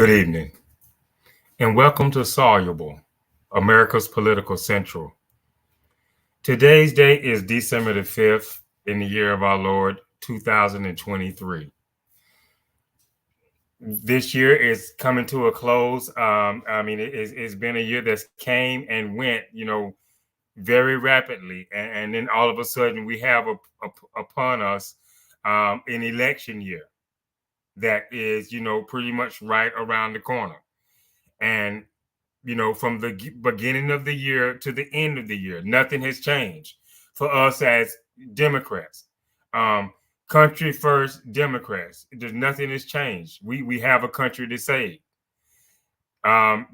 Good evening, and welcome to Soluble, America's Political Central. Today's date is December the 5th in the year of our Lord, 2023. This year is coming to a close. It's been a year that's came and went, very rapidly. And then all of a sudden we have upon us an election year that is, pretty much right around the corner. And from the beginning of the year to the end of the year, nothing has changed for us as Democrats. Country first Democrats. There's nothing has changed. We have a country to save. Our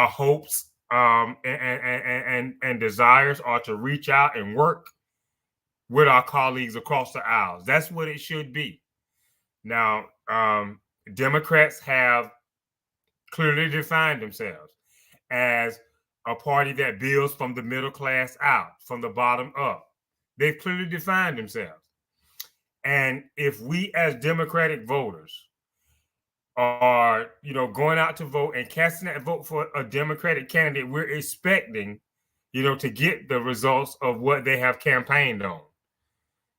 hopes and desires are to reach out and work with our colleagues across the aisles. That's what it should be. Now, Democrats have clearly defined themselves as a party that builds from the middle class out, from the bottom up. They've clearly defined themselves. And if we as Democratic voters are, going out to vote and casting that vote for a Democratic candidate, we're expecting, to get the results of what they have campaigned on.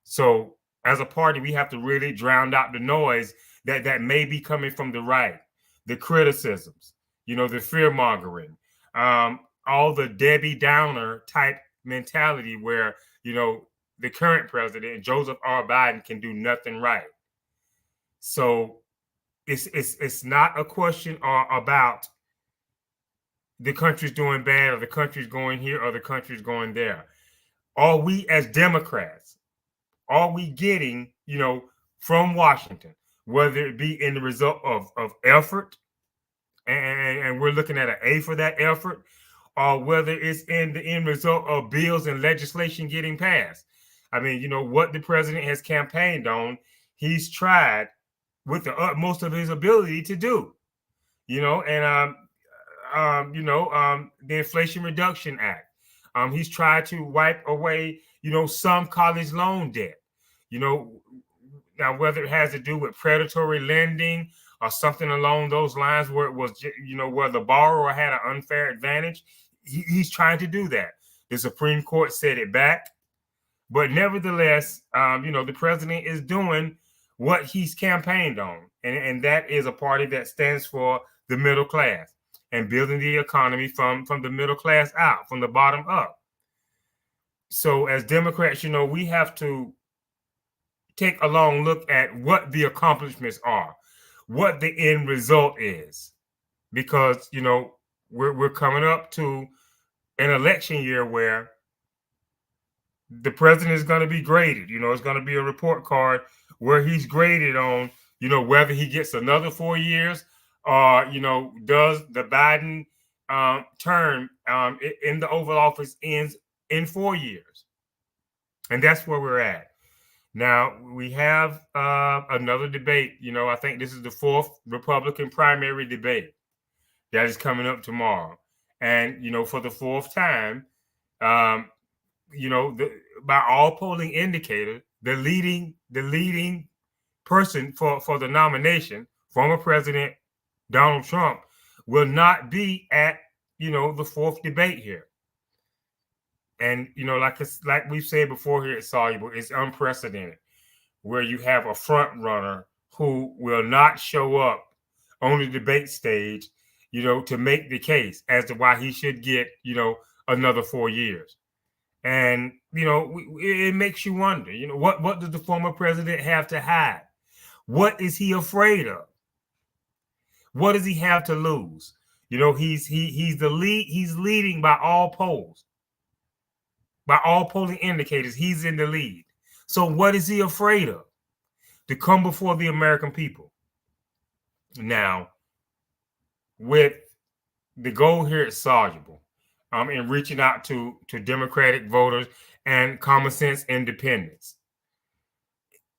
So as a party, we have to really drown out the noise that may be coming from the right, the criticisms, the fear mongering, all the Debbie Downer type mentality where, the current president, Joseph R. Biden, can do nothing right. So it's not a question about the country's doing bad or the country's going here or the country's going there. Are we as Democrats, are we getting, from Washington, whether it be in the result of effort, and we're looking at an A for that effort, or whether it's in the end result of bills and legislation getting passed? I mean, what the president has campaigned on, he's tried with the utmost of his ability to do, the Inflation Reduction Act. He's tried to wipe away, some college loan debt, now whether it has to do with predatory lending or something along those lines where it was, where the borrower had an unfair advantage, he's trying to do that. The Supreme Court set it back. But nevertheless, the president is doing what he's campaigned on. And that is a party that stands for the middle class and building the economy from the middle class out, from the bottom up. So as Democrats, we have to take a long look at what the accomplishments are, what the end result is, because, we're coming up to an election year where the president is going to be graded. It's going to be a report card where he's graded on, whether he gets another 4 years or, does the Biden term in the Oval Office ends in 4 years. And that's where we're at. Now, we have another debate. I think this is the fourth Republican primary debate that is coming up tomorrow. And, for the fourth time, by all polling indicators, the leading person for the nomination, former President Donald Trump, will not be at, the fourth debate here. And, like we've said before here at Soluble, it's unprecedented where you have a front runner who will not show up on the debate stage, to make the case as to why he should get, another 4 years. And, it makes you wonder, what does the former president have to hide? What is he afraid of? What does he have to lose? He's the lead. He's leading by all polls. By all polling indicators, he's in the lead. So what is he afraid of? To come before the American people. Now, with the goal here at Soluble, in reaching out to Democratic voters and common sense independents,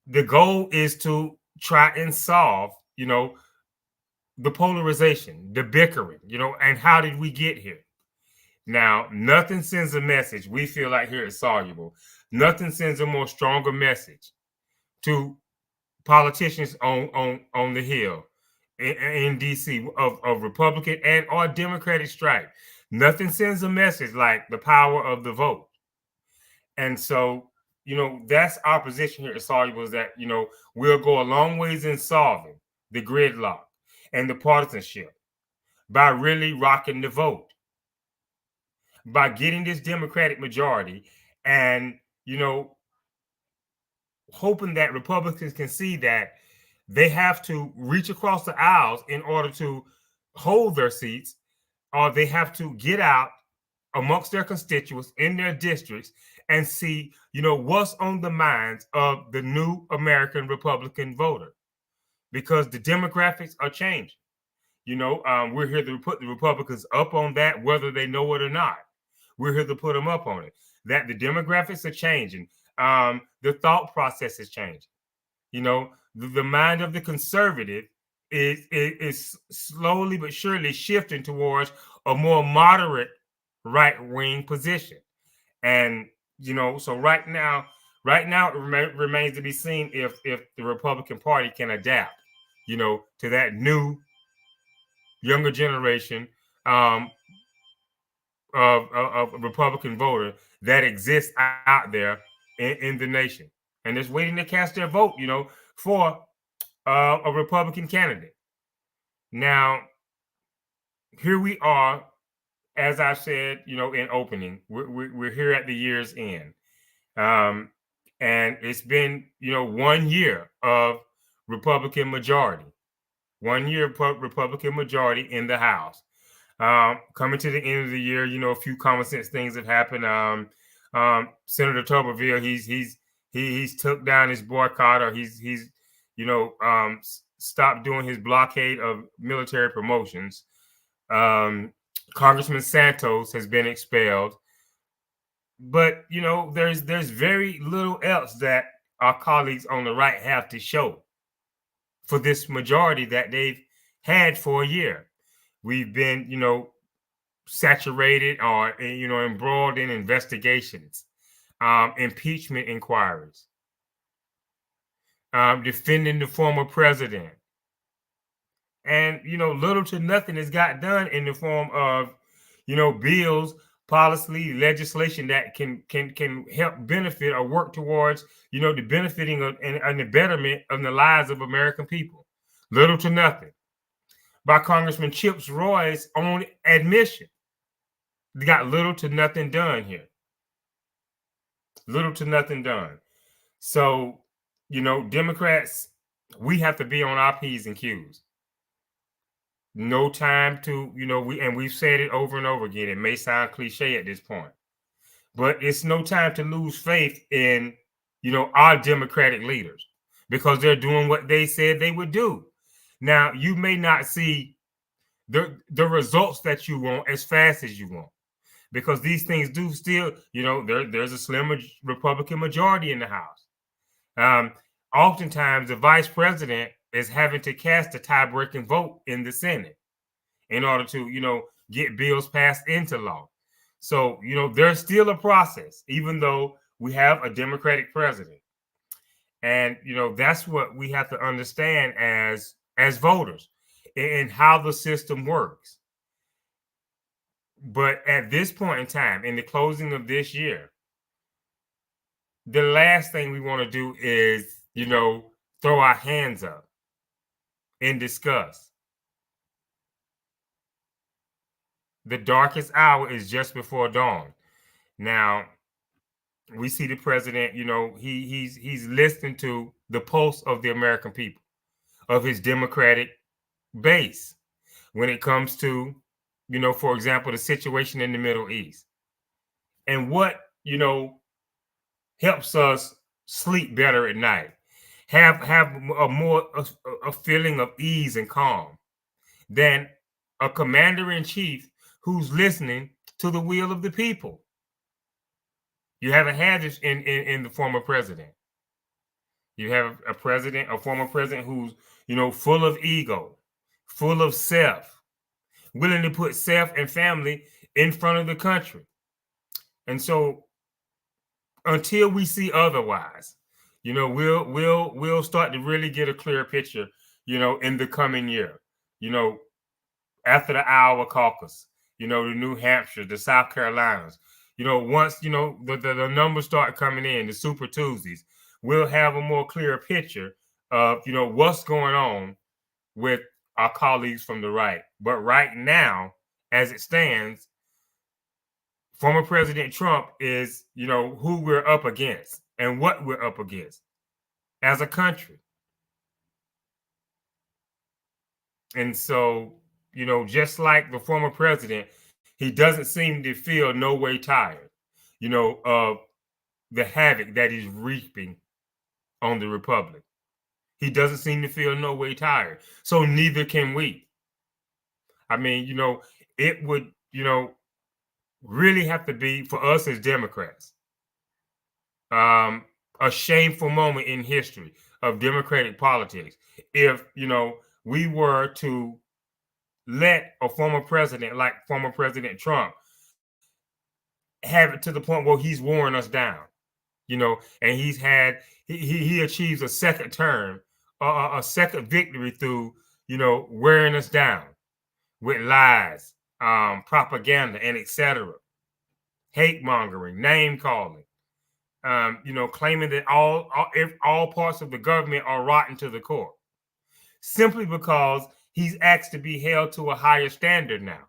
the goal is to try and solve, the polarization, the bickering, and how did we get here? Now, nothing sends a message, we feel like here at Soluble, nothing sends a more stronger message to politicians on the Hill in DC of Republican and or Democratic stripe. Nothing sends a message like the power of the vote. And so, that's our position here at Soluble, is that, we'll go a long ways in solving the gridlock and the partisanship by really rocking the vote, by getting this Democratic majority and, hoping that Republicans can see that they have to reach across the aisles in order to hold their seats, or they have to get out amongst their constituents in their districts and see, what's on the minds of the new American Republican voter, because the demographics are changing. We're here to put the Republicans up on that, whether they know it or not. We're here to put them up on it. That the demographics are changing. The thought process is changing. The mind of the conservative is slowly but surely shifting towards a more moderate right-wing position. And so right now it remains to be seen if the Republican Party can adapt, to that new younger generation of Republican voter that exists out there in the nation, and is waiting to cast their vote, for a Republican candidate. Now, here we are, as I said, in opening, we're here at the year's end, and it's been, 1 year of Republican majority, 1 year Republican majority in the House. Coming to the end of the year, a few common sense things have happened. Senator Tuberville, he's took down his boycott, or he's stopped doing his blockade of military promotions. Congressman Santos has been expelled, but there's very little else that our colleagues on the right have to show for this majority that they've had for a year. We've been, saturated or, embroiled in investigations, impeachment inquiries, defending the former president. And, little to nothing has got done in the form of, bills, policy, legislation that can help benefit or work towards, the benefiting of and the betterment of the lives of American people. Little to nothing. By Congressman Chip Roy's own admission, they got little to nothing done here. Little to nothing done. So, Democrats, we have to be on our P's and Q's. No time to, we've said it over and over again. It may sound cliche at this point, but it's no time to lose faith in, our Democratic leaders, because they're doing what they said they would do. Now, you may not see the results that you want as fast as you want, because these things do still, there's a slim Republican majority in the House. Oftentimes, the vice president is having to cast a tie-breaking vote in the Senate in order to, get bills passed into law. So, there's still a process, even though we have a Democratic president. And, that's what we have to understand as voters, and how the system works. But at this point in time, in the closing of this year, the last thing we want to do is, throw our hands up in disgust. The darkest hour is just before dawn. Now, we see the president, he's listening to the pulse of the American people, of his Democratic base, when it comes to, for example, the situation in the Middle East. And what, helps us sleep better at night, have a feeling of ease and calm, than a commander-in-chief who's listening to the will of the people. You haven't had this in the former president. You have a former president who's, full of ego, full of self, willing to put self and family in front of the country. And so, until we see otherwise, we'll start to really get a clear picture, in the coming year. you know, after the Iowa caucus, the New Hampshire, the South Carolinas, once, the numbers start coming in, the Super Tuesdays, we'll have a more clear picture of, what's going on with our colleagues from the right. But right now, as it stands, former President Trump is, who we're up against and what we're up against as a country. And so, just like the former president, he doesn't seem to feel no way tired, of the havoc that he's reaping on the republic. He doesn't seem to feel no way tired. So neither can we. I mean, it would, really have to be for us as Democrats, a shameful moment in history of Democratic politics if, we were to let a former president like former President Trump have it to the point where he's worn us down, and he achieves a second term, a second victory through, wearing us down with lies, propaganda, and etc. Hate mongering, name calling, claiming that all parts of the government are rotten to the core, simply because he's asked to be held to a higher standard now,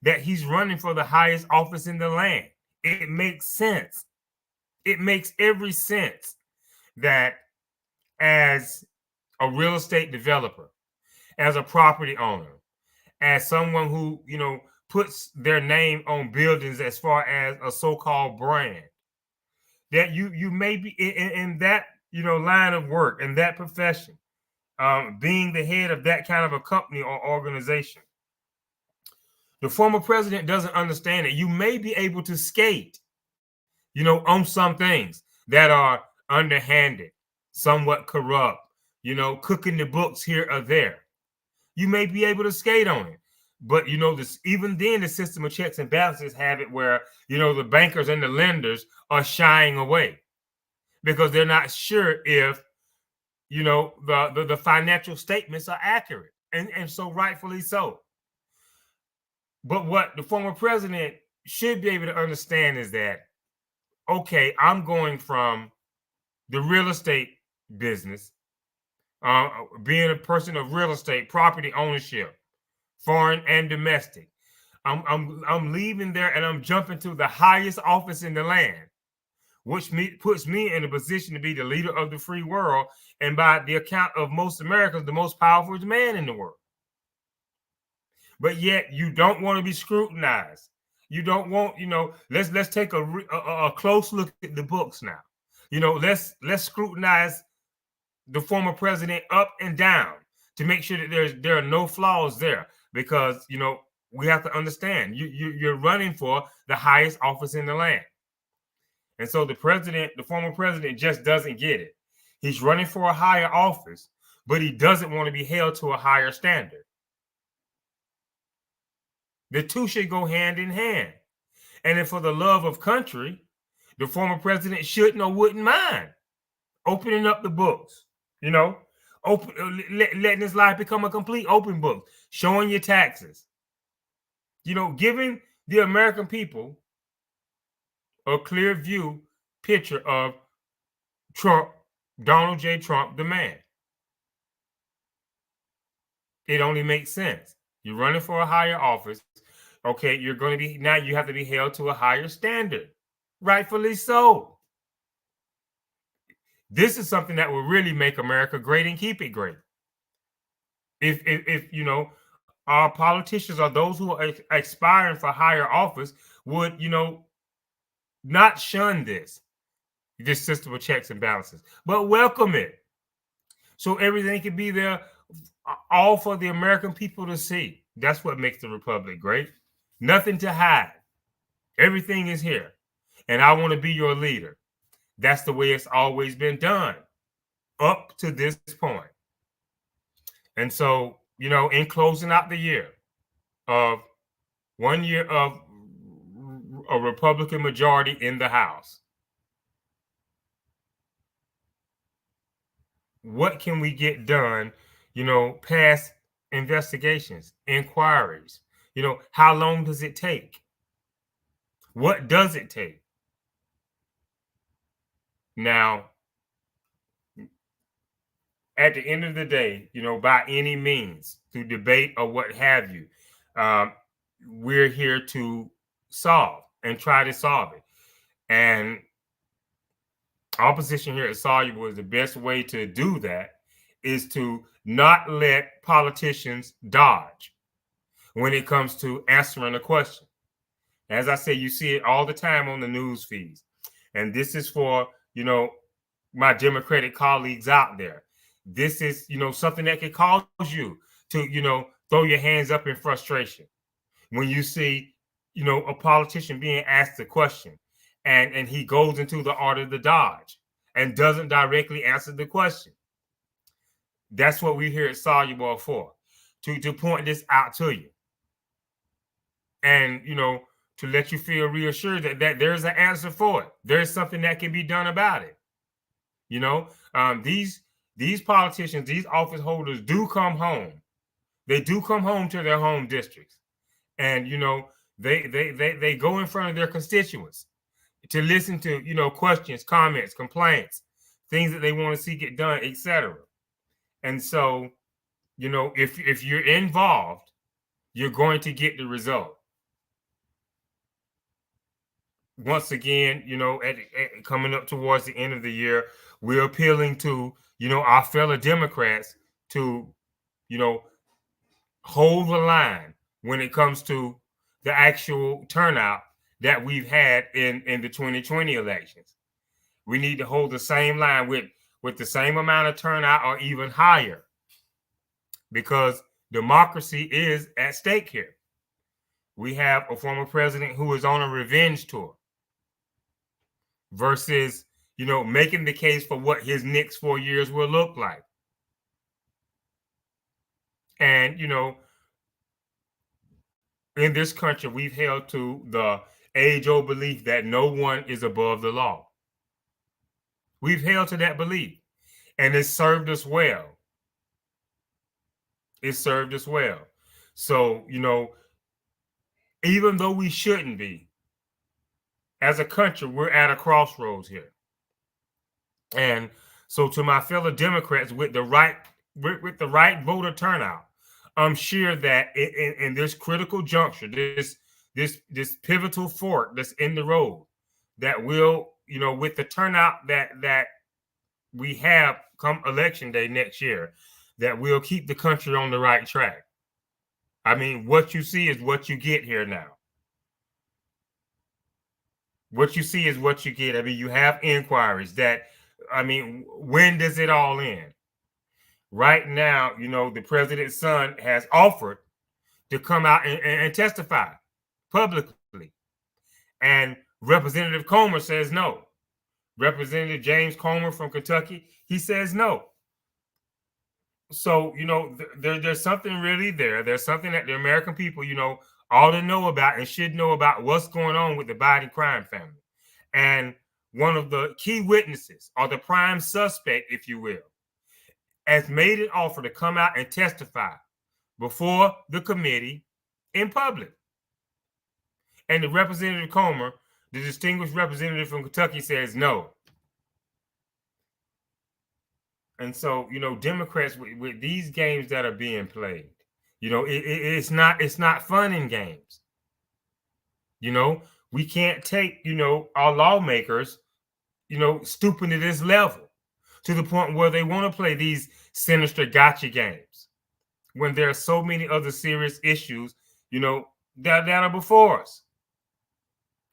that he's running for the highest office in the land. It makes sense. It makes every sense that as a real estate developer, as a property owner, as someone who, puts their name on buildings as far as a so-called brand, that you may be in that, line of work, in that profession, being the head of that kind of a company or organization. The former president doesn't understand that you may be able to skate, on some things that are underhanded, somewhat corrupt, cooking the books here or there. You may be able to skate on it. But, this, even then, the system of checks and balances have it where, the bankers and the lenders are shying away because they're not sure if, the financial statements are accurate. And so rightfully so. But what the former president should be able to understand is that, okay, I'm going from the real estate business, being a person of real estate, property ownership, foreign and domestic. I'm leaving there and I'm jumping to the highest office in the land, which puts me in a position to be the leader of the free world, and by the account of most Americans, the most powerful man in the world. But yet you don't want to be scrutinized. You don't want, let's take a close look at the books now. Let's scrutinize the former president up and down to make sure that there are no flaws there, because we have to understand you're running for the highest office in the land. And so the former president just doesn't get it. He's running for a higher office, but he doesn't want to be held to a higher standard. The two should go hand in hand. And then for the love of country, the former president shouldn't or wouldn't mind opening up the books, letting his life become a complete open book, showing your taxes, giving the American people a clear view picture of Trump, Donald J. Trump, the man. It only makes sense. You're running for a higher office. Okay, you have to be held to a higher standard. Rightfully so. This is something that will really make America great and keep it great. If our politicians or those who are aspiring for higher office would, not shun this system of checks and balances, but welcome it. So everything can be there, all for the American people to see. That's what makes the republic great. Nothing to hide. Everything is here. And I want to be your leader. That's the way it's always been done up to this point. And so, in closing out the year of 1 year of a Republican majority in the House, what can we get done, past investigations, inquiries. How long does it take? What does it take? Now, at the end of the day, by any means, through debate or what have you, um, we're here to solve and try to solve it. And our position here at Soluble is the best way to do that is to not let politicians dodge when it comes to answering a question. As I say, you see it all the time on the news feeds. And this is for, my Democratic colleagues out there. This is, something that can cause you to, throw your hands up in frustration when you see, a politician being asked a question and he goes into the art of the dodge and doesn't directly answer the question. That's what we here at Soluble for, to point this out to you. And, to let you feel reassured that there's an answer for it. There's something that can be done about it. These politicians, these office holders do come home. They do come home to their home districts. And, they go in front of their constituents to listen to, questions, comments, complaints, things that they want to see get done, etc. And so, if you're involved, you're going to get the result. Once again, coming up towards the end of the year, we're appealing to, our fellow Democrats to, hold the line when it comes to the actual turnout that we've had in the 2020 elections. We need to hold the same line with the same amount of turnout or even higher, because democracy is at stake here. We have a former president who is on a revenge tour versus, making the case for what his next 4 years will look like. And, in this country, we've held to the age-old belief that no one is above the law. We've held to that belief, and it's served us well. It served us well. So, even though we shouldn't be, as a country, we're at a crossroads here. And so, to my fellow Democrats, with the right voter turnout, I'm sure that in this critical juncture, this pivotal fork that's in the road, that will, with the turnout that we have come election day next year, that will keep the country on the right track. I mean, what you see is what you get here now. What you see is what you get. I mean, you have inquiries when does it all end? Right now, the president's son has offered to come out and testify publicly. And Representative Comer says no. Representative James Comer from Kentucky, he says no. So, there's something really there. There's something that the American people, ought to know about and should know about what's going on with the Biden crime family. And one of the key witnesses, or the prime suspect, if you will, has made an offer to come out and testify before the committee in public. And the Representative Comer, the distinguished representative from Kentucky, says no. And so, Democrats with these games that are being played, it's not fun in games. We can't take, our lawmakers, stooping to this level to the point where they want to play these sinister gotcha games when there are so many other serious issues, that are before us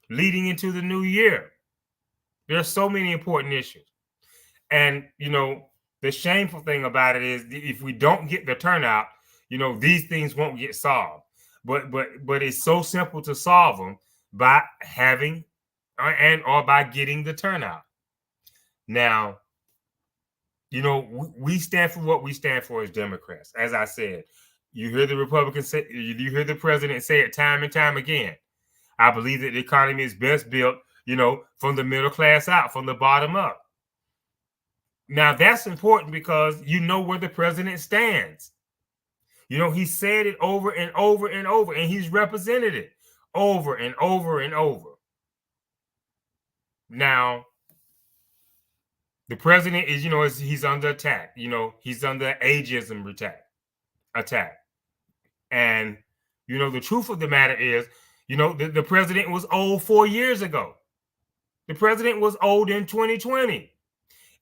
leading into the new year. There are so many important issues. And, the shameful thing about it is if we don't get the turnout, these things won't get solved. But it's so simple to solve them by having or by getting the turnout. Now, we stand for what we stand for as Democrats. As I said, you hear the Republicans say, you hear the president say it time and time again. I believe that the economy is best built, from the middle class out, from the bottom up. Now, that's important because you know where the president stands. He said it over and over and over, and he's represented it over and over and over. Now, the president is, he's under attack. He's under ageism attack. And, the truth of the matter is, the president was old 4 years ago. The president was old in 2020.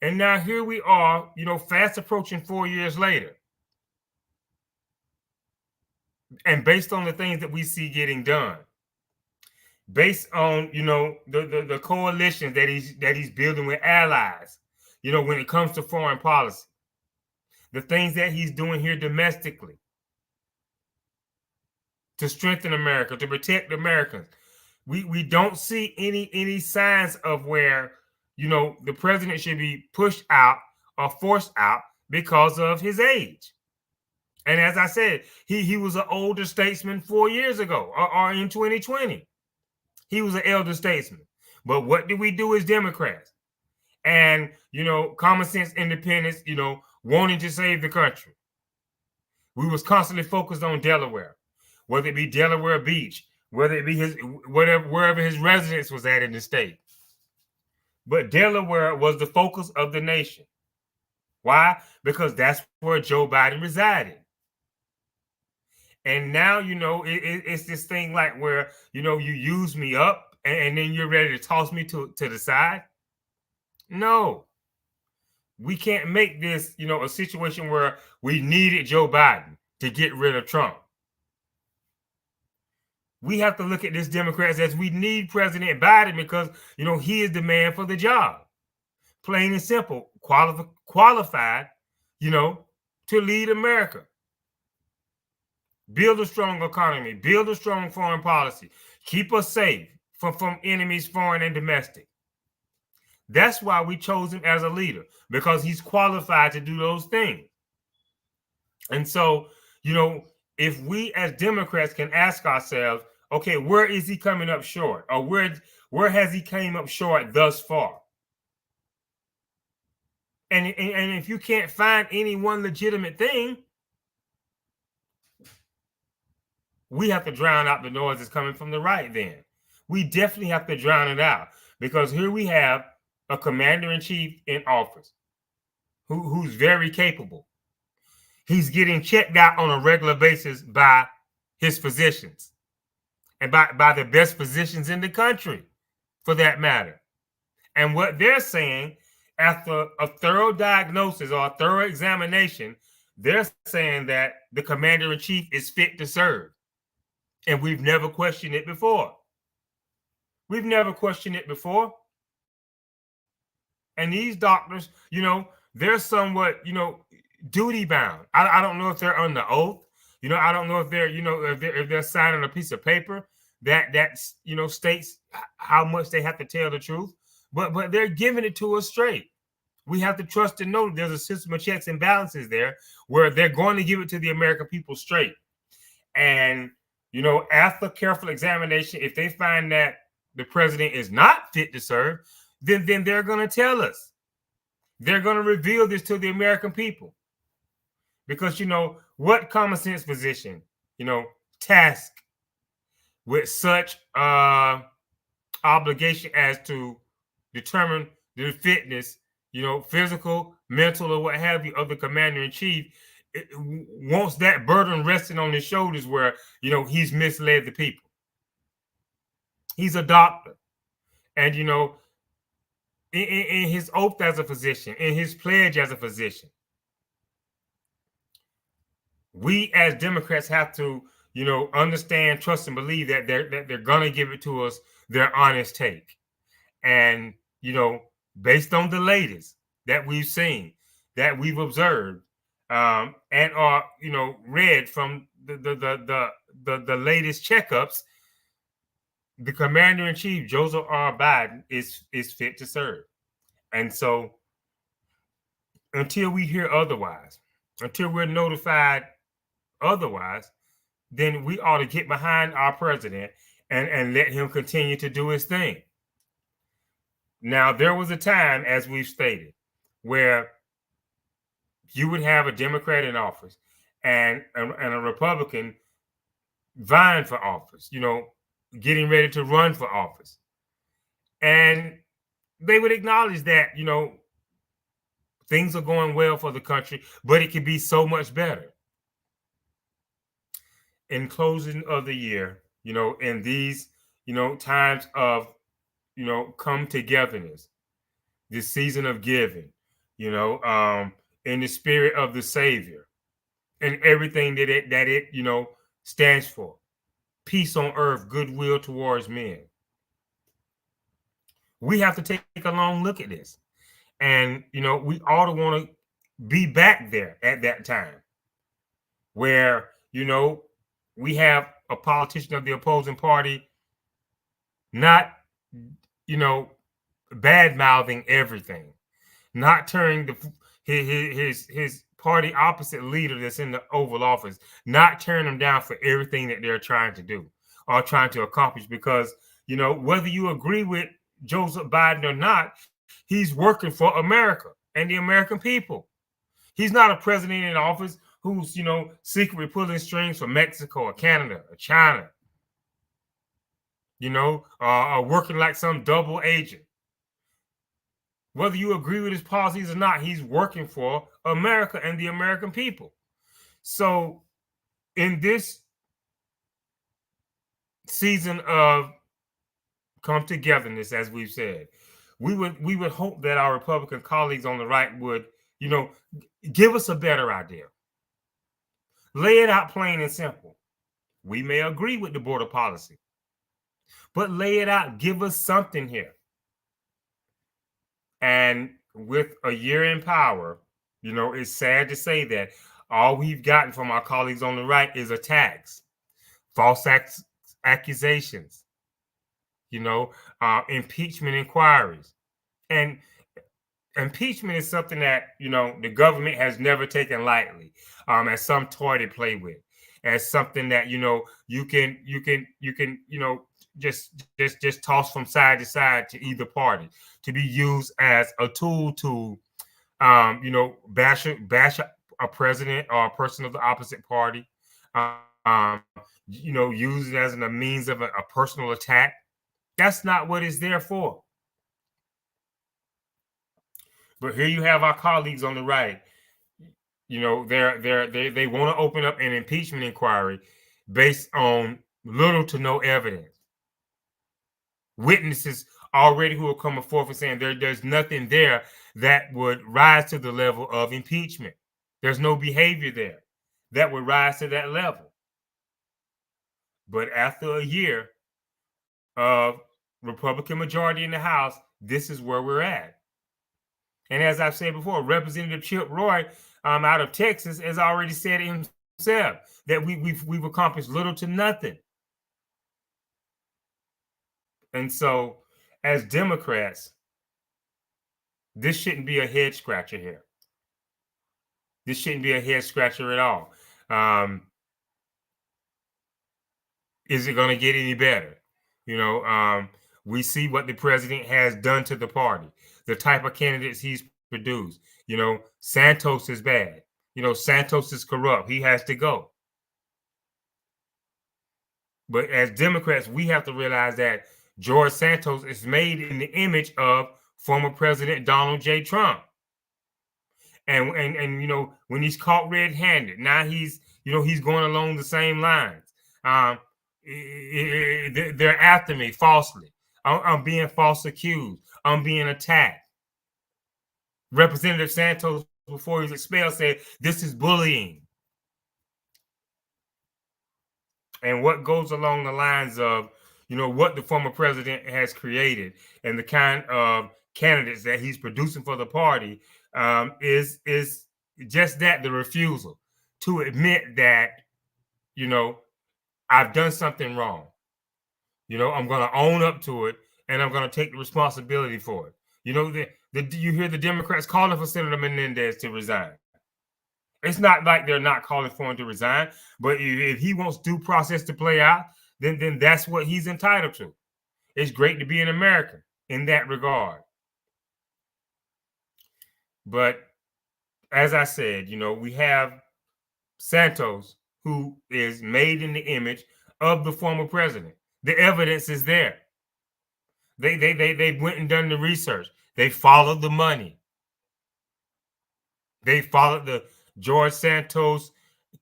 And now here we are, fast approaching 4 years later. And based on the things that we see getting done, based on, the coalition that he's building with allies, when it comes to foreign policy, the things that he's doing here domestically to strengthen America, to protect Americans, we don't see any signs of where, the president should be pushed out or forced out because of his age. And as I said, he was an older statesman 4 years ago, or in 2020. He was an elder statesman. But what do we do as Democrats? And, common sense independence, wanting to save the country. We was constantly focused on Delaware, whether it be Delaware Beach, whether it be wherever his residence was at in the state. But Delaware was the focus of the nation. Why? Because that's where Joe Biden resided. And now, it's this thing like where, you use me up and then you're ready to toss me to the side. No, we can't make this, a situation where we needed Joe Biden to get rid of Trump. We have to look at this, Democrats, as we need President Biden because, he is the man for the job. Plain and simple, qualified, to lead America. Build a strong economy, build a strong foreign policy, keep us safe from enemies, foreign and domestic. That's why we chose him as a leader, because he's qualified to do those things. And so, if we as Democrats can ask ourselves, okay, where is he coming up short? Or where has he came up short thus far? And if you can't find any one legitimate thing, we have to drown out the noise that's coming from the right then. We definitely have to drown it out, because here we have a commander-in-chief in office who's very capable. He's getting checked out on a regular basis by his physicians and by the best physicians in the country, for that matter. And what they're saying, after a thorough diagnosis or a thorough examination, they're saying that the commander-in-chief is fit to serve. And we've never questioned it before. We've never questioned it before. And these doctors, they're somewhat, duty bound. I don't know if they're under oath. I don't know if they're, if they're signing a piece of paper that states how much they have to tell the truth. But they're giving it to us straight. We have to trust and know there's a system of checks and balances there where they're going to give it to the American people straight. And, after careful examination, if they find that the president is not fit to serve, then they're going to tell us. They're going to reveal this to the American people. Because, what common sense physician, tasked with such obligation as to determine the fitness, physical, mental, or what have you, of the commander-in-chief, wants that burden resting on his shoulders where, he's misled the people. He's a doctor. And, in his oath as a physician, in his pledge as a physician, we as Democrats have to, understand, trust, and believe that they're going to give it to us their honest take. And, based on the latest that we've seen, that we've observed, and are, read from the latest checkups, the commander-in-chief, Joseph R. Biden, is fit to serve. And so until we hear otherwise, until we're notified otherwise, then we ought to get behind our president and let him continue to do his thing. Now, there was a time, as we've stated, where you would have a Democrat in office and a Republican vying for office, getting ready to run for office. And they would acknowledge that, things are going well for the country, but it could be so much better. In closing of the year, in these, times of, come togetherness, this season of giving, in the spirit of the Savior and everything that it stands for. Peace on earth, goodwill towards men. We have to take a long look at this. And, we ought to want to be back there at that time where, we have a politician of the opposing party not, bad mouthing everything, not turning his party opposite leader that's in the Oval Office, not turning them down for everything that they're trying to do or trying to accomplish. Because, whether you agree with Joseph Biden or not, he's working for America and the American people. He's not a president in office who's, secretly pulling strings from Mexico or Canada or China, working like some double agent. Whether you agree with his policies or not, he's working for America and the American people. So in this season of come togetherness, as we've said, we would hope that our Republican colleagues on the right would, give us a better idea. Lay it out plain and simple. We may agree with the border policy, but lay it out. Give us something here. And with a year in power, it's sad to say that all we've gotten from our colleagues on the right is attacks, false accusations, impeachment inquiries. And impeachment is something that, the government has never taken lightly, as some toy to play with, as something that, you can just toss from side to side to either party, to be used as a tool to, bash a president or a person of the opposite party, use it as a means of a personal attack. That's not what it's there for. But here you have our colleagues on the right. They want to open up an impeachment inquiry based on little to no evidence. Witnesses already who are coming forth and saying there's nothing there that would rise to the level of impeachment. There's no behavior there that would rise to that level. But after a year of Republican majority in the House, this is where we're at. And as I've said before, Representative Chip Roy out of Texas has already said himself that we've accomplished little to nothing. And so, as Democrats, this shouldn't be a head scratcher here. This shouldn't be a head scratcher at all. Is it going to get any better? We see what the president has done to the party, the type of candidates he's produced. Santos is bad. Santos is corrupt. He has to go. But as Democrats, we have to realize that George Santos is made in the image of former President Donald J. Trump. And when he's caught red-handed, now he's going along the same lines. They're after me falsely. I'm being false accused. I'm being attacked. Representative Santos, before he was expelled, said this is bullying. And what goes along the lines of, what the former president has created and the kind of candidates that he's producing for the party is just that, the refusal to admit that, I've done something wrong. I'm going to own up to it and I'm going to take the responsibility for it. You hear the Democrats calling for Senator Menendez to resign. It's not like they're not calling for him to resign, but if he wants due process to play out, then that's what he's entitled to. It's great to be an American in that regard. But as I said, we have Santos, who is made in the image of the former president. The evidence is there. They went and done the research. They followed the money. They followed the George Santos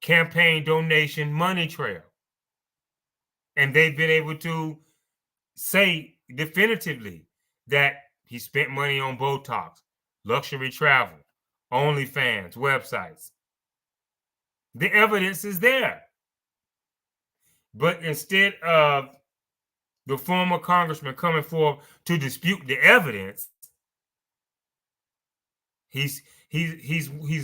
campaign donation money trail. And they've been able to say definitively that he spent money on Botox, luxury travel, OnlyFans, websites. The evidence is there. But instead of the former congressman coming forward to dispute the evidence, he's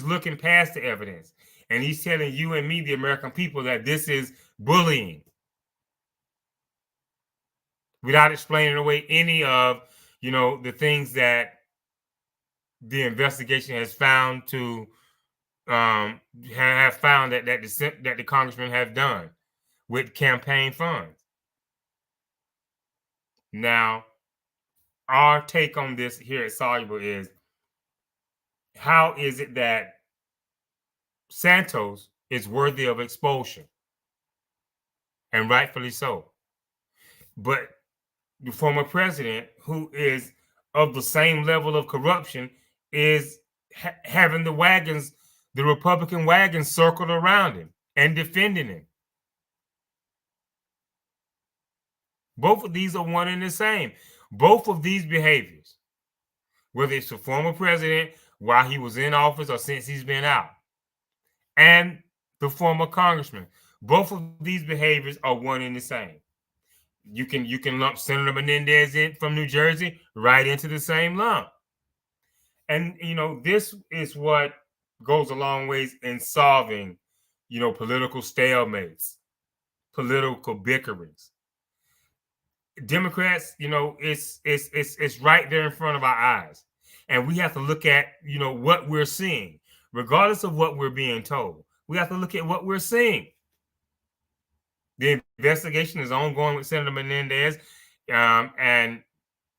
looking past the evidence, and he's telling you and me, the American people, that this is bullying, without explaining away any of the things that the investigation has found to have found that the congressman have done with campaign funds. Now, our take on this here at Soluble is, how is it that Santos is worthy of expulsion? And rightfully so. But the former president, who is of the same level of corruption, is having the Republican wagons circled around him and defending him. Both of these are one and the same. Both of these behaviors, whether it's the former president while he was in office or since he's been out, and the former congressman, both of these behaviors are one and the same. You can lump Senator Menendez in from New Jersey right into the same lump. And this is what goes a long ways in solving political stalemates, political bickerings. Democrats, it's right there in front of our eyes, and we have to look at what we're seeing, regardless of what we're being told. We have to look at what we're seeing. The investigation is ongoing with Senator Menendez, and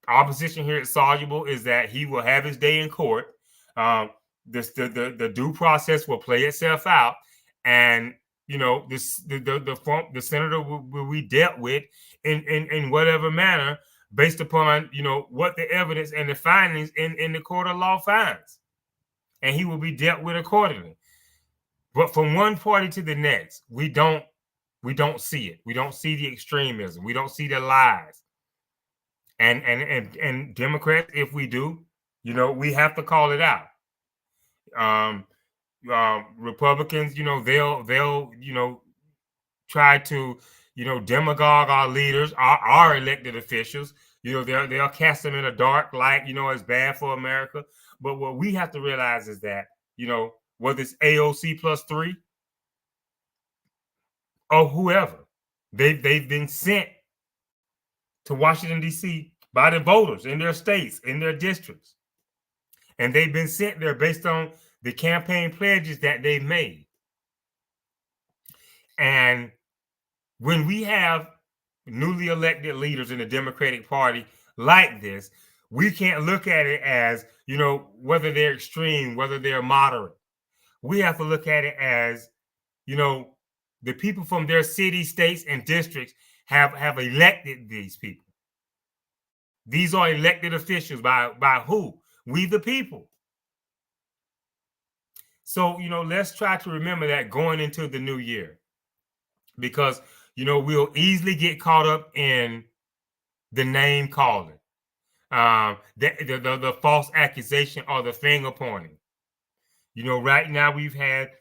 our position here at Soluble is that he will have his day in court. The due process will play itself out, and the senator will be dealt with in whatever manner, based upon what the evidence and the findings in the court of law finds, and he will be dealt with accordingly. But from one party to the next, we don't see it. We don't see the extremism. We don't see the lies. And Democrats, if we do, we have to call it out. Republicans, they'll try to demagogue our leaders, our elected officials. They'll cast them in a dark light. It's bad for America. But what we have to realize is that whether it's AOC +3 or whoever, they've been sent to Washington, D.C. by the voters in their states, in their districts. And they've been sent there based on the campaign pledges that they've made. And when we have newly elected leaders in the Democratic Party like this, we can't look at it as, whether they're extreme, whether they're moderate. We have to look at it as, the people from their cities, states, and districts have elected these people. These are elected officials by who? We the people. So, let's try to remember that going into the new year, because, we'll easily get caught up in the name calling, the false accusation or the finger pointing. Right now we've had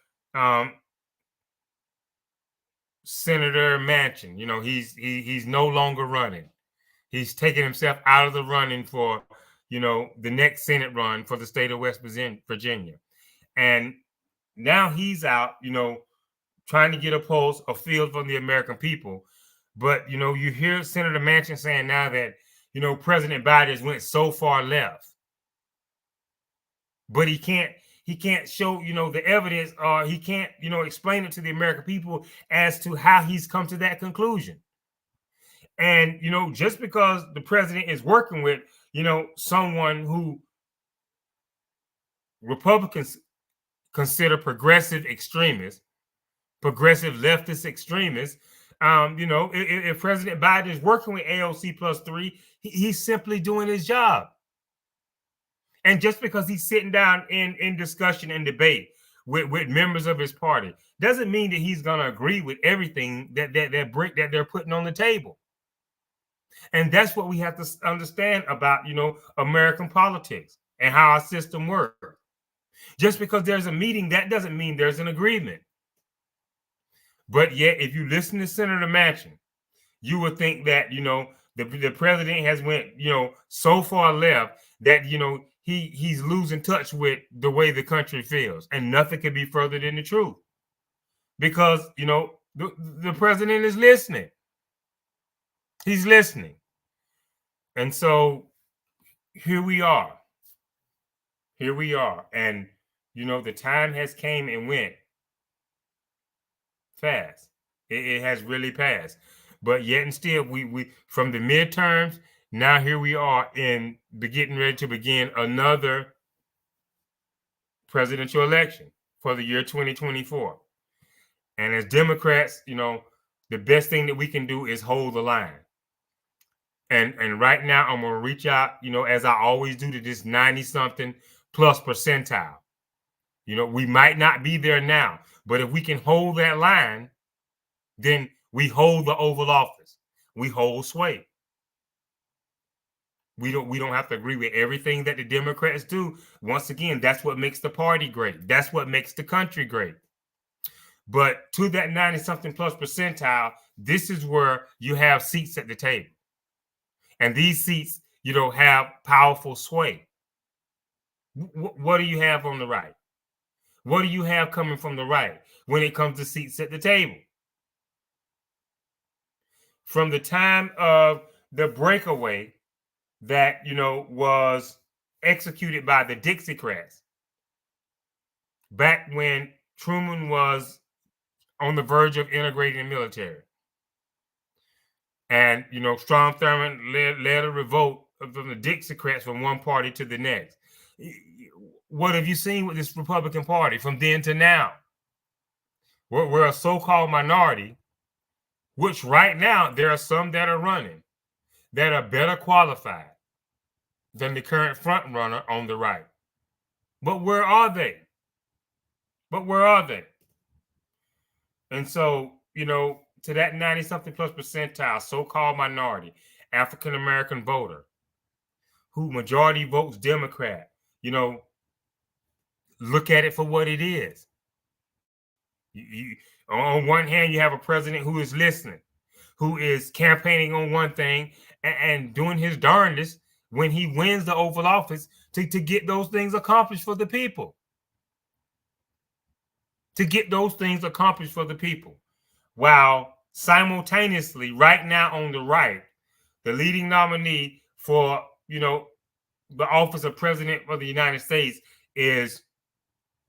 Senator Manchin. He's no longer running. He's taken himself out of the running for, the next Senate run for the state of West Virginia. And now he's out, trying to get a field from the American people. But, you hear Senator Manchin saying now that, President Biden has went so far left. But he can't show, the evidence, or he can't, explain it to the American people as to how he's come to that conclusion. And, just because the president is working with, someone who Republicans consider progressive extremists, progressive leftist extremists. If President Biden is working with AOC+3, he's simply doing his job. And just because he's sitting down in discussion and debate with members of his party doesn't mean that he's going to agree with everything that they're putting on the table. And that's what we have to understand about, American politics and how our system works. Just because there's a meeting, that doesn't mean there's an agreement. But yet, if you listen to Senator Manchin, you would think that, the president has went, so far left that, he's losing touch with the way the country feels. And nothing could be further than the truth. Because, the president is listening. He's listening. And so here we are. Here we are. And, the time has came and went fast. It has really passed. But yet and still, we from the midterms, now here we are in getting ready to begin another presidential election for the year 2024. And as Democrats, the best thing that we can do is hold the line. And right now, I'm going to reach out, as I always do, to this 90-something plus percentile. We might not be there now, but if we can hold that line, then we hold the Oval Office. We hold sway. We don't have to agree with everything that the Democrats do. Once again, that's what makes the party great. That's what makes the country great. But to that 90-something plus percentile, this is where you have seats at the table. And these seats, have powerful sway. What do you have on the right? What do you have coming from the right when it comes to seats at the table? From the time of the breakaway that, was executed by the Dixiecrats, back when Truman was on the verge of integrating the military. And, Strom Thurmond led a revolt from the Dixiecrats from one party to the next. What have you seen with this Republican Party from then to now? We're a so-called minority, which right now there are some that are running that are better qualified than the current front runner on the right. But where are they? And so, to that 90-something plus percentile, so-called minority, African-American voter, who majority votes Democrat, look at it for what it is. On one hand, you have a president who is listening, who is campaigning on one thing and doing his darndest when he wins the Oval Office to get those things accomplished for the people. While simultaneously, right now on the right, the leading nominee for, the office of President of the United States is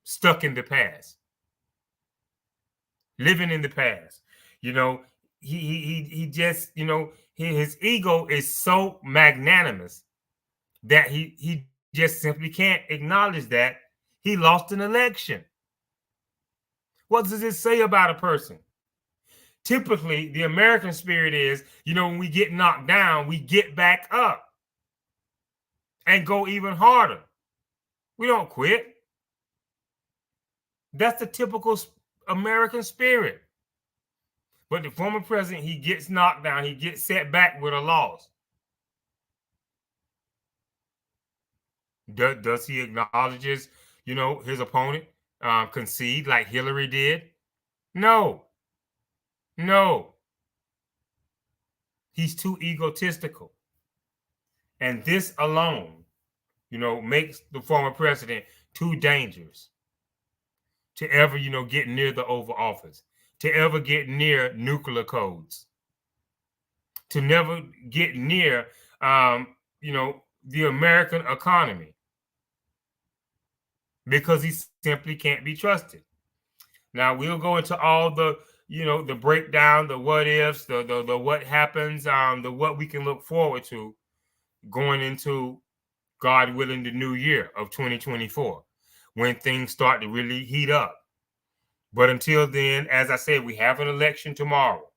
stuck in the past, living in the past. He just, his ego is so magnanimous that he just simply can't acknowledge that he lost an election. What does this say about a person? Typically, the American spirit is, when we get knocked down, we get back up and go even harder. We don't quit. That's the typical American spirit. But the former president, he gets knocked down. He gets set back with a loss. Does he acknowledge his opponent concede like Hillary did? No. He's too egotistical. And this alone, makes the former president too dangerous to ever, get near the Oval Office, to ever get near nuclear codes, to never get near, the American economy, because he simply can't be trusted. Now, we'll go into all the, the breakdown, the what ifs, the what happens, the what we can look forward to going into, God willing, the new year of 2024, when things start to really heat up. But until then, as I said, we have an election tomorrow,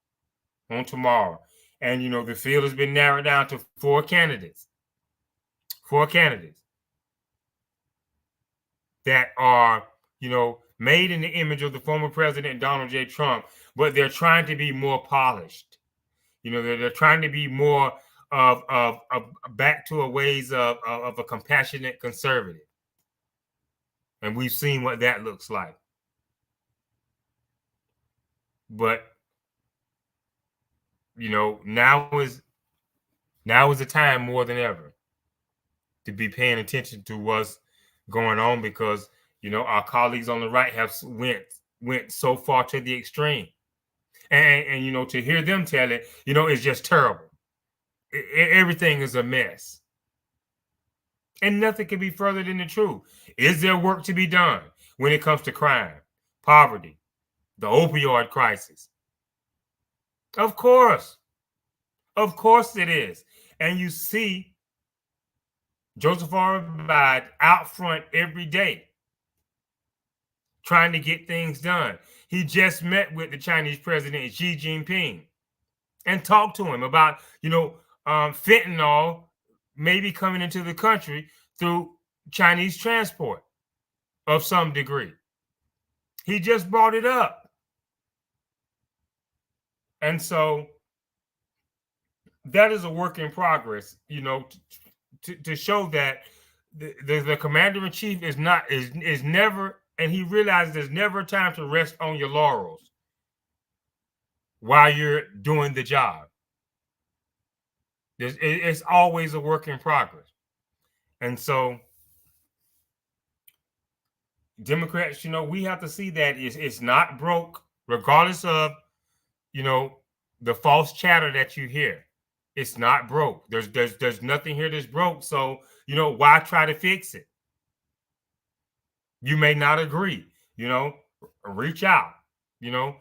And, the field has been narrowed down to four candidates that are, made in the image of the former president, Donald J. Trump, but they're trying to be more polished. They're trying to be more of back to a ways of a compassionate conservative. And we've seen what that looks like. But, now is the time more than ever to be paying attention to what's going on, because, our colleagues on the right have went so far to the extreme. And to hear them tell it, it's just terrible. Everything is a mess. And nothing can be further than the truth. Is there work to be done when it comes to crime, poverty, the opioid crisis? Of course. Of course it is. And you see Joseph R. Biden out front every day trying to get things done. He just met with the Chinese president, Xi Jinping, and talked to him about, fentanyl maybe coming into the country through Chinese transport of some degree. He just brought it up. And so that is a work in progress, to show that the commander in chief is never, and he realizes there's never time to rest on your laurels while you're doing the job. It's always a work in progress. And so Democrats, we have to see that it's not broke, regardless of, the false chatter that you hear. It's not broke. There's nothing here that's broke. So, why try to fix it? You may not agree, reach out, you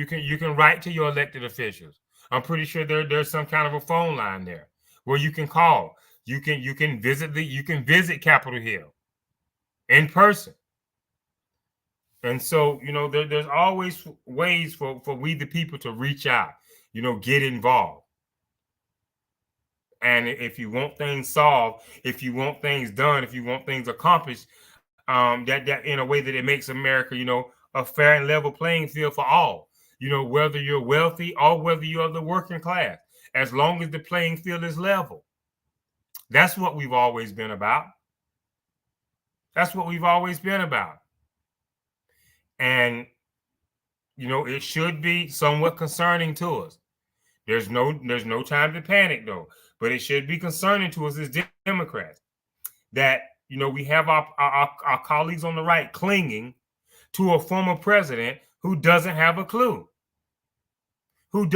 can write to your elected officials. I'm pretty sure there's some kind of a phone line there where you can call. You can visit Capitol Hill in person. And so, there's always ways for we the people to reach out, get involved. And if you want things solved, if you want things done, if you want things accomplished, that in a way that it makes America, a fair and level playing field for all, whether you're wealthy or whether you're the working class, as long as the playing field is level. That's what we've always been about. That's what we've always been about. And, it should be somewhat concerning to us. There's no time to panic, though. But it should be concerning to us as Democrats that, we have our colleagues on the right clinging to a former president who doesn't have a clue. Who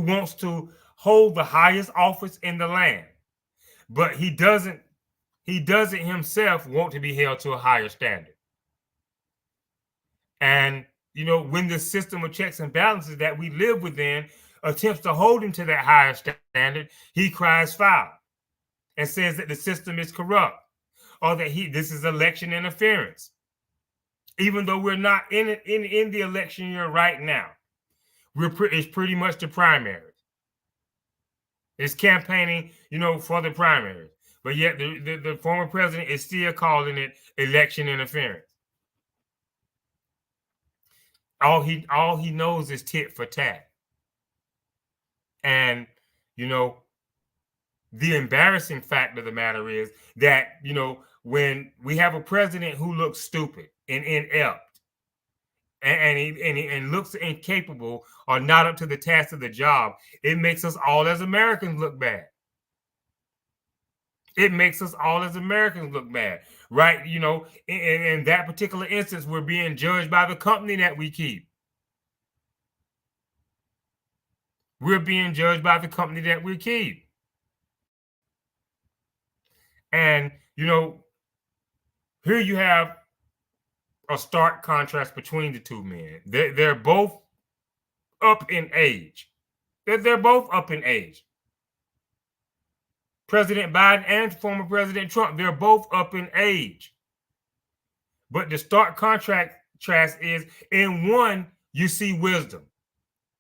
wants to hold the highest office in the land. But he doesn't himself want to be held to a higher standard. And, when the system of checks and balances that we live within attempts to hold him to that higher standard, he cries foul and says that the system is corrupt, or that this is election interference. Even though we're not in the election year right now, it's pretty much the primaries. It's campaigning, for the primaries. But yet the former president is still calling it election interference. All he knows is tit for tat. And, the embarrassing fact of the matter is that, when we have a president who looks stupid and inept and looks incapable or not up to the task of the job, it makes us all as Americans look bad. It makes us all as Americans look bad, right? In that particular instance, we're being judged by the company that we keep. We're being judged by the company that we keep. And, here you have a stark contrast between the two men. They're both up in age. They're both up in age. President Biden and former President Trump, they're both up in age. But the stark contrast is in one, you see wisdom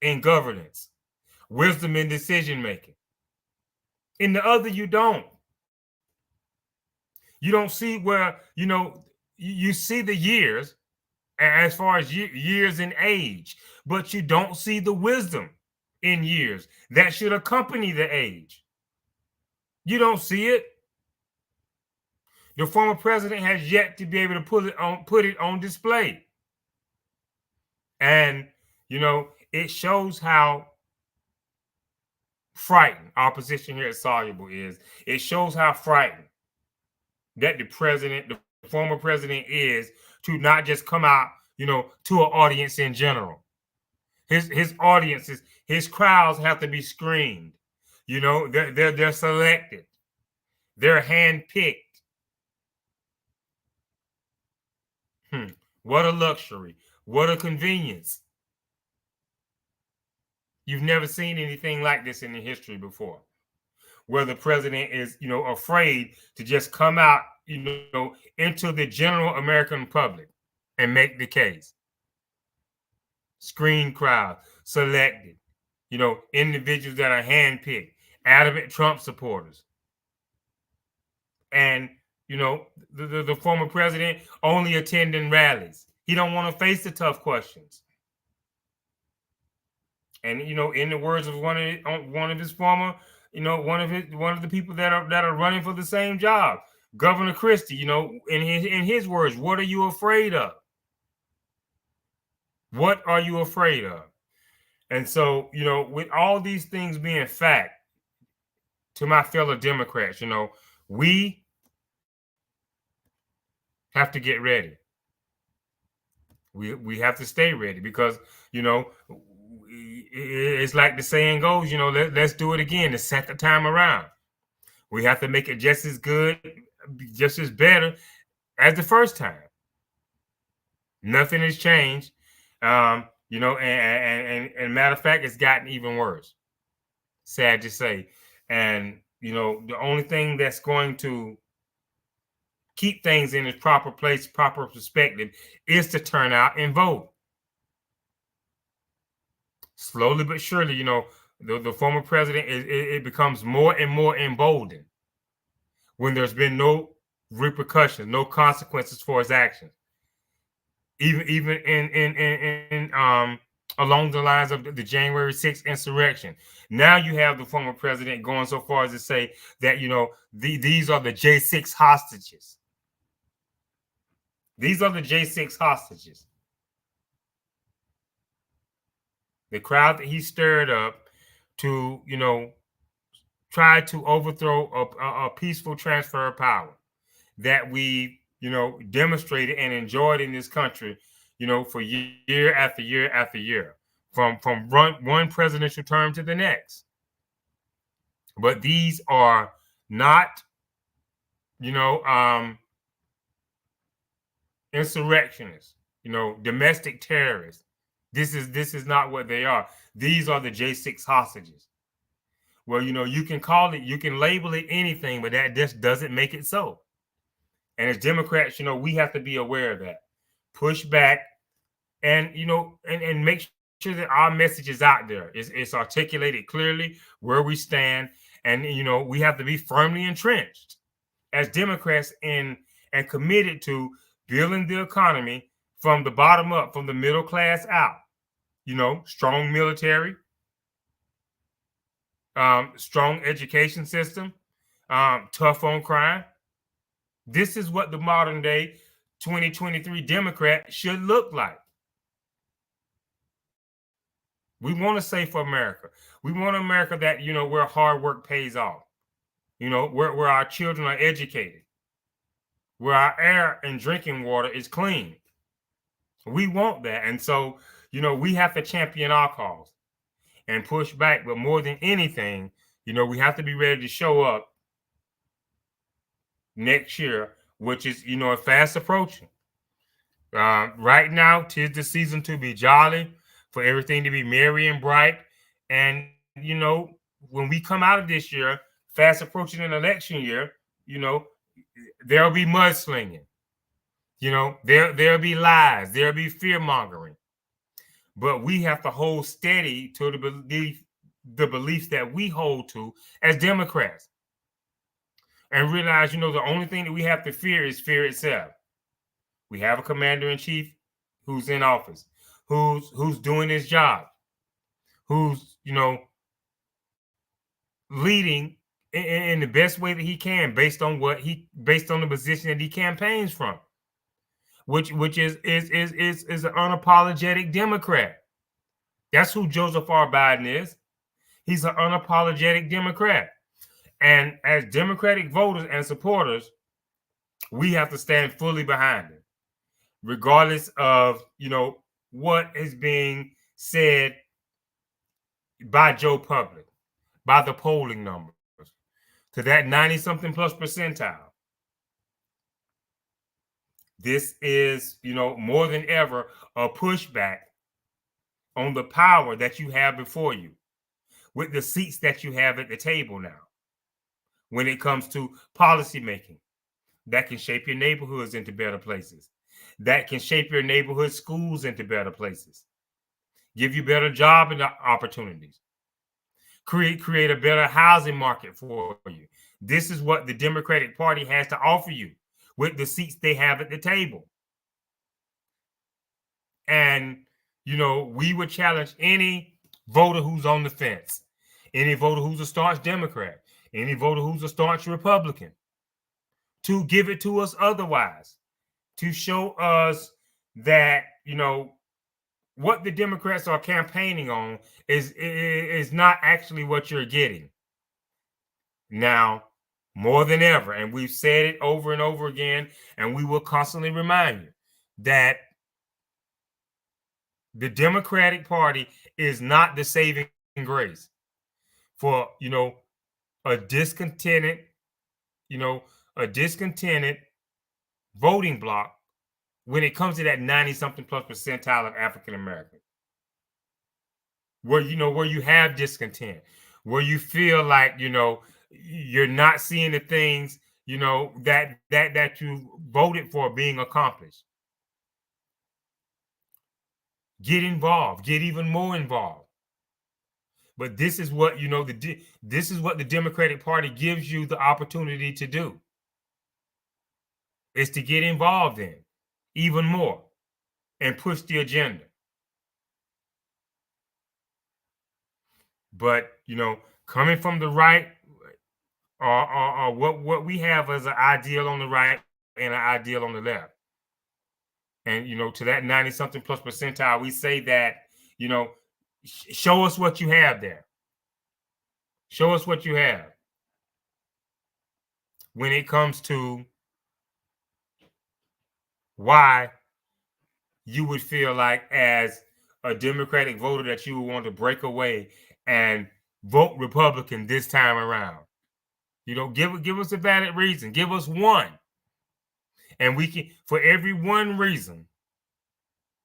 in governance, wisdom in decision making. In the other, you don't. You don't see where, you see the years as far as years in age, but you don't see the wisdom in years that should accompany the age. You don't see it. The former president has yet to be able to put it on display. And, it shows how frightened our position here at Soluble is. It shows how frightened that the former president is to not just come out, to an audience in general. His audiences, his crowds have to be screened. They're selected. They're handpicked. What a luxury. What a convenience. You've never seen anything like this in the history before, where the president is, afraid to just come out, into the general American public and make the case. Screen crowd, selected, individuals that are handpicked, adamant Trump supporters. And, the former president only attending rallies. He don't want to face the tough questions. And, in the words of one of his former, one of the people that are running for the same job, Governor Christie, in his words, what are you afraid of? What are you afraid of? And so, with all these things being fact, to my fellow Democrats, we have to get ready. We have to stay ready because, it's like the saying goes, let's do it again the second time around. We have to make it just as good, just as better as the first time. Nothing has changed. And matter of fact, it's gotten even worse. Sad to say. And, the only thing that's going to keep things in its proper place, proper perspective, is to turn out and vote. Slowly but surely, the former president, it becomes more and more emboldened when there's been no repercussions, no consequences for his actions. Even in along the lines of the January 6th insurrection. Now you have the former president going so far as to say that, these are the J6 hostages. These are the J6 hostages. The crowd that he stirred up to, try to overthrow a peaceful transfer of power that we, demonstrated and enjoyed in this country, for year after year after year, from one presidential term to the next. But these are not, insurrectionists, domestic terrorists. This is not what they are. These are the J6 hostages. Well, you can call it, you can label it anything, but that just doesn't make it so. And as Democrats, we have to be aware of that. Push back and, and make sure that our message is out there. It's articulated clearly where we stand. And, we have to be firmly entrenched as Democrats and committed to building the economy from the bottom up, from the middle class out. Strong military, strong education system, tough on crime. This is what the modern day 2023 Democrat should look like. We want a safer America. We want an America that, where hard work pays off, where our children are educated, where our air and drinking water is clean. We want that. And so, we have to champion our cause and push back. But more than anything, we have to be ready to show up next year, which is, fast approaching. Right now, 'tis the season to be jolly, for everything to be merry and bright. And, when we come out of this year, fast approaching an election year, there'll be mudslinging. There'll be lies, there'll be fear mongering. But we have to hold steady to the beliefs that we hold to as Democrats, and realize, the only thing that we have to fear is fear itself. We have a commander-in-chief who's in office, who's doing his job, who's leading in the best way that he can based on the position that he campaigns from, which is an unapologetic Democrat. That's who Joseph R. Biden is. He's an unapologetic Democrat. And as Democratic voters and supporters, we have to stand fully behind him, regardless of, what is being said by Joe Public, by the polling numbers, to that 90-something plus percentile. This is, more than ever, a pushback on the power that you have before you, with the seats that you have at the table now, when it comes to policy making that can shape your neighborhoods into better places, that can shape your neighborhood schools into better places, give you better job opportunities, create a better housing market for you. This is what the Democratic Party has to offer you with the seats they have at the table. And, we would challenge any voter who's on the fence, any voter who's a staunch Democrat, any voter who's a staunch Republican, to give it to us otherwise, to show us that, what the Democrats are campaigning on is not actually what you're getting. Now, more than ever, and we've said it over and over again, and we will constantly remind you that the Democratic Party is not the saving grace for, a discontented voting bloc when it comes to that 90-something plus percentile of African Americans, where you have discontent, where you feel like you're not seeing the things that you voted for being accomplished. Get involved, get even more involved. But this is what this is what the Democratic Party gives you the opportunity to do, is to get involved in even more and push the agenda. But coming from the right, or what we have as an ideal on the right and an ideal on the left, and to that 90-something plus percentile, we say that show us what you have there. Show us what you have when it comes to why you would feel like, as a Democratic voter, that you would want to break away and vote Republican this time around. Give us a valid reason. Give us one. And we can, for every one reason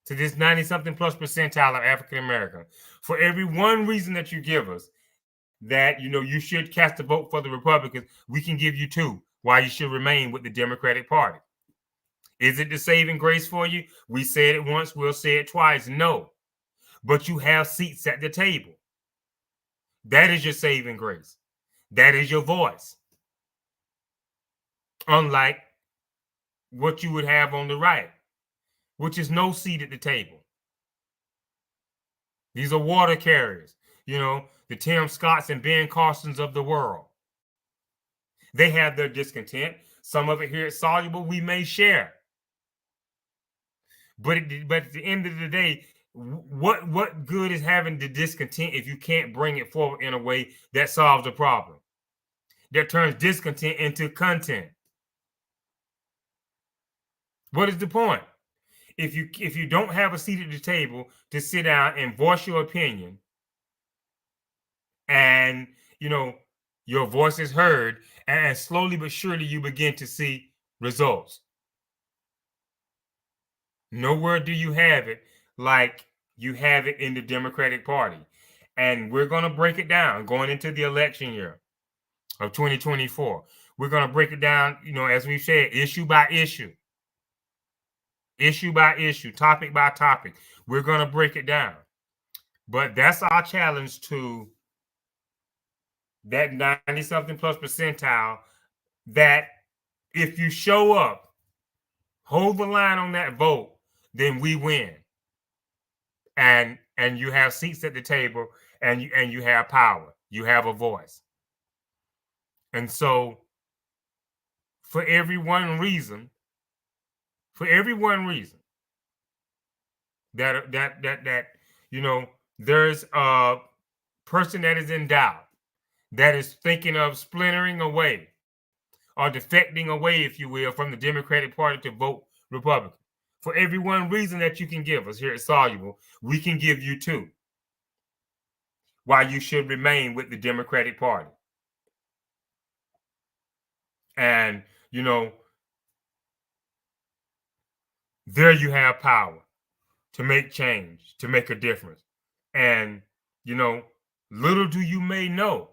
to this 90-something plus percentile of African American, for every one reason that you give us that you should cast a vote for the Republicans, we can give you two why you should remain with the Democratic Party. Is it the saving grace for you? We said it once, we'll say it twice. No. But you have seats at the table. That is your saving grace. That is your voice. Unlike what you would have on the right, which is no seat at the table. These are water carriers, the Tim Scotts and Ben Carsons of the world. They have their discontent. Some of it here is soluble, we may share. But at the end of the day, what good is having the discontent if you can't bring it forward in a way that solves the problem, that turns discontent into content? What is the point? If you don't have a seat at the table to sit down and voice your opinion, and your voice is heard, and slowly but surely you begin to see results. Nowhere do you have it like you have it in the Democratic Party. And we're going to break it down going into the election year. of 2024. We're going to break it down, as we've said, issue by issue, topic by topic. We're going to break it down. But that's our challenge to that 90-something plus percentile, that if you show up, hold the line on that vote, then we win. And you have seats at the table, and you have power. You have a voice. And so for every one reason that there's a person that is in doubt, that is thinking of splintering away or defecting away, if you will, from the Democratic Party to vote Republican. For every one reason that you can give us here at Soluble, we can give you two why you should remain with the Democratic Party. And, there you have power to make change, to make a difference. And, little do you may know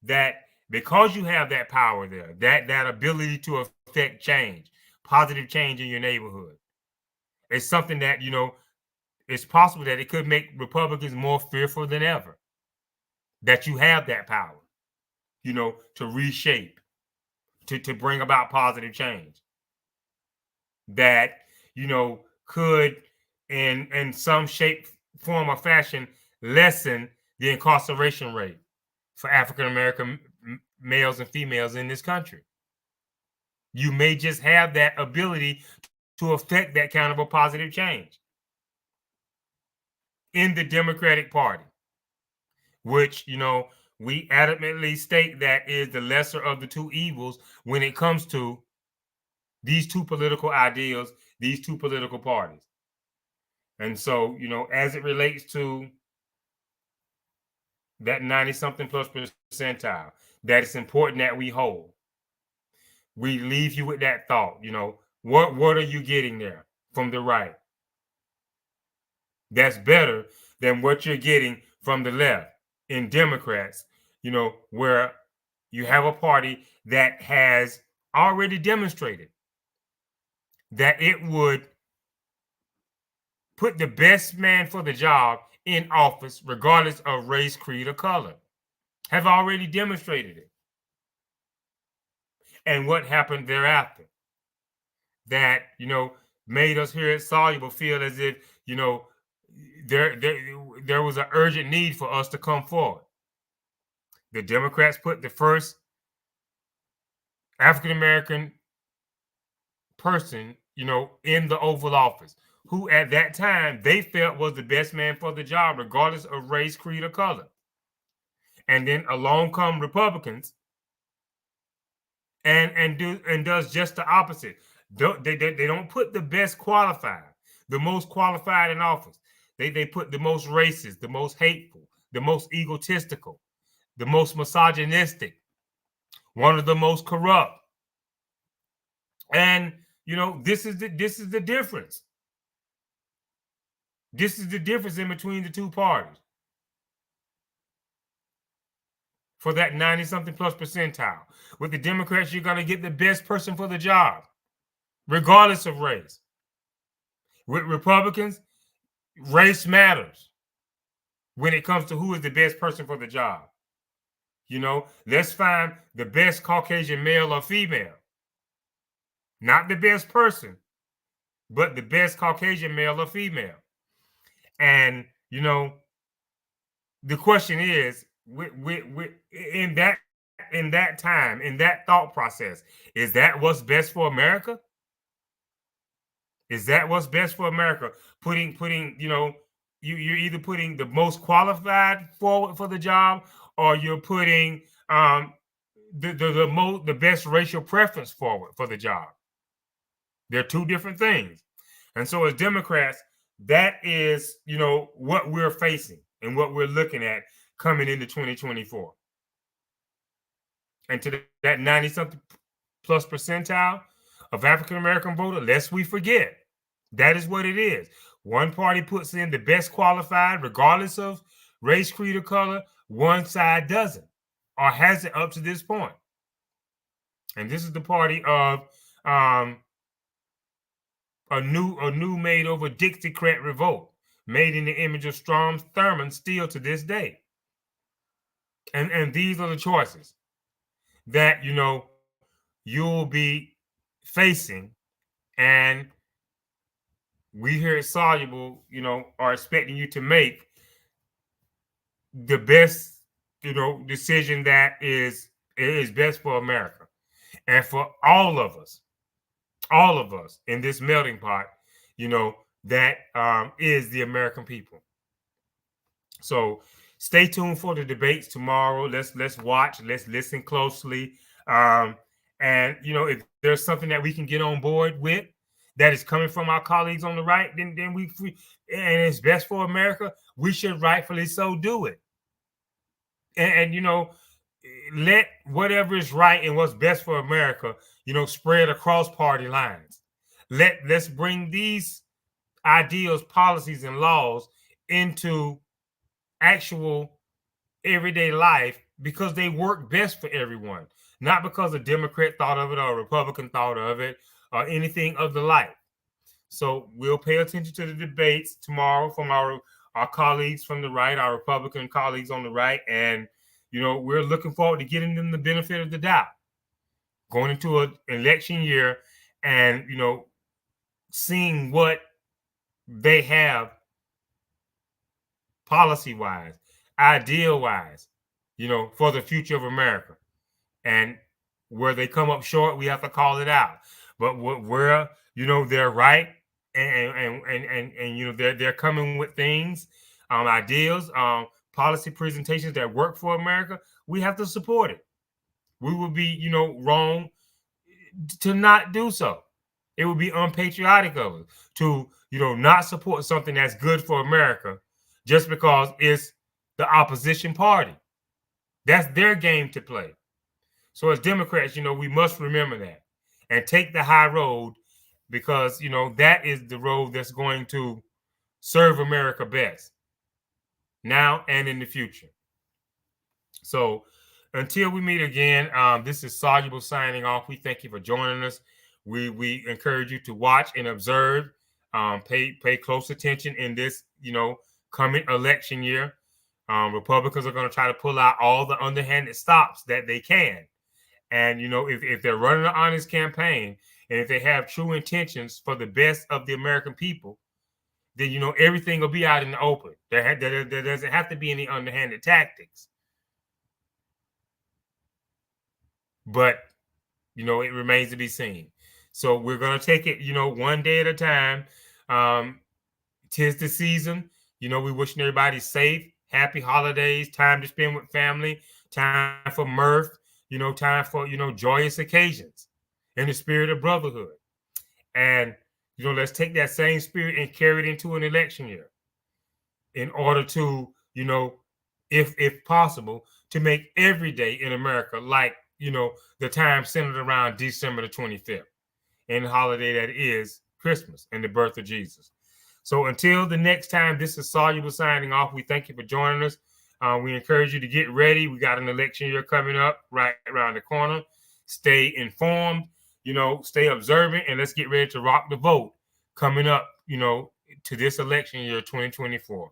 that because you have that power there, that ability to affect change, positive change in your neighborhood, it's something that, it's possible that it could make Republicans more fearful than ever, that you have that power, to reshape, to bring about positive change that, could in some shape, form, or fashion lessen the incarceration rate for African-American males and females in this country. You may just have that ability to affect that kind of a positive change in the Democratic Party, which, we adamantly state that is the lesser of the two evils when it comes to these two political ideals, these two political parties. And so, as it relates to that 90-something plus percentile, that it's important that we hold. We leave you with that thought, what are you getting there from the right? That's better than what you're getting from the left in Democrats, where you have a party that has already demonstrated that it would put the best man for the job in office, regardless of race, creed, or color. Have already demonstrated it. And what happened thereafter? That, made us here at Soluble feel as if, there was an urgent need for us to come forward. The Democrats put the first African-American person, in the Oval Office, who at that time they felt was the best man for the job, regardless of race, creed, or color. And then along come Republicans and does just the opposite. They don't put the best qualified, the most qualified in office. They put the most racist, the most hateful, the most egotistical, the most misogynistic, one of the most corrupt. And this is the difference. This is the difference in between the two parties. For that 90-something plus percentile. With the Democrats, you're going to get the best person for the job, regardless of race. With Republicans, race matters when it comes to who is the best person for the job. Let's find the best Caucasian male or female. Not the best person, but the best Caucasian male or female. And, the question is, in that time, in that thought process, is that what's best for America? Is that what's best for America? Putting you're either putting the most qualified forward for the job, or you're putting the best racial preference forward for the job. They're two different things. And so as Democrats, that is, what we're facing and what we're looking at coming into 2024. And to that 90-something plus percentile of African-American voter, lest we forget, that is what it is. One party puts in the best qualified, regardless of race, creed, or color. One side doesn't. or has it up to this point. And this is the party of um, a new made over Dixiecrat revolt, made in the image of Strom Thurmond still to this day. And these are the choices that you'll be facing, and we here at Soluble, are expecting you to make the best, decision that is best for America and for all of us in this melting pot, that is the American people. So stay tuned for the debates tomorrow. Let's watch. Let's listen closely. And if there's something that we can get on board with that is coming from our colleagues on the right, then we and it's best for America, we should rightfully so do it. And let whatever is right and what's best for America, spread across party lines. Let's bring these ideals, policies, and laws into actual everyday life because they work best for everyone, not because a Democrat thought of it or a Republican thought of it or anything of the like. So we'll pay attention to the debates tomorrow from our colleagues from the right, our Republican colleagues on the right, and we're looking forward to getting them the benefit of the doubt going into an election year, and seeing what they have policy-wise, ideal-wise, for the future of America. And where they come up short, we have to call it out. But where they're right, and they're coming with things, ideals, policy presentations that work for America, we have to support it. We would be wrong to not do so. It would be unpatriotic of us to not support something that's good for America just because it's the opposition party. That's their game to play. So as Democrats, we must remember that and take the high road, because that is the road that's going to serve America best now and in the future. So until we meet again, this is Soluble signing off. We thank you for joining us. We encourage you to watch and observe, pay close attention in this coming election year. Republicans are going to try to pull out all the underhanded stops that they can. And if they're running an honest campaign, and if they have true intentions for the best of the American people, then everything will be out in the open. There doesn't have to be any underhanded tactics. But it remains to be seen. So we're gonna take it, one day at a time. 'Tis the season. We wishing everybody safe, happy holidays, time to spend with family, time for mirth, time for joyous occasions in the spirit of brotherhood. And let's take that same spirit and carry it into an election year in order to, if possible, to make every day in America like the time centered around December the 25th and the holiday that is Christmas and the birth of Jesus. So until the next time, this is Soluble signing off. We thank you for joining us. We encourage you to get ready. We got an election year coming up right around the corner. Stay informed, stay observant, and let's get ready to rock the vote coming up, to this election year 2024.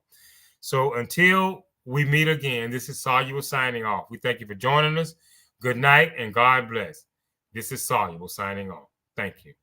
So until we meet again, this is Soluble signing off. We thank you for joining us. Good night and God bless. This is Soluble signing off. Thank you.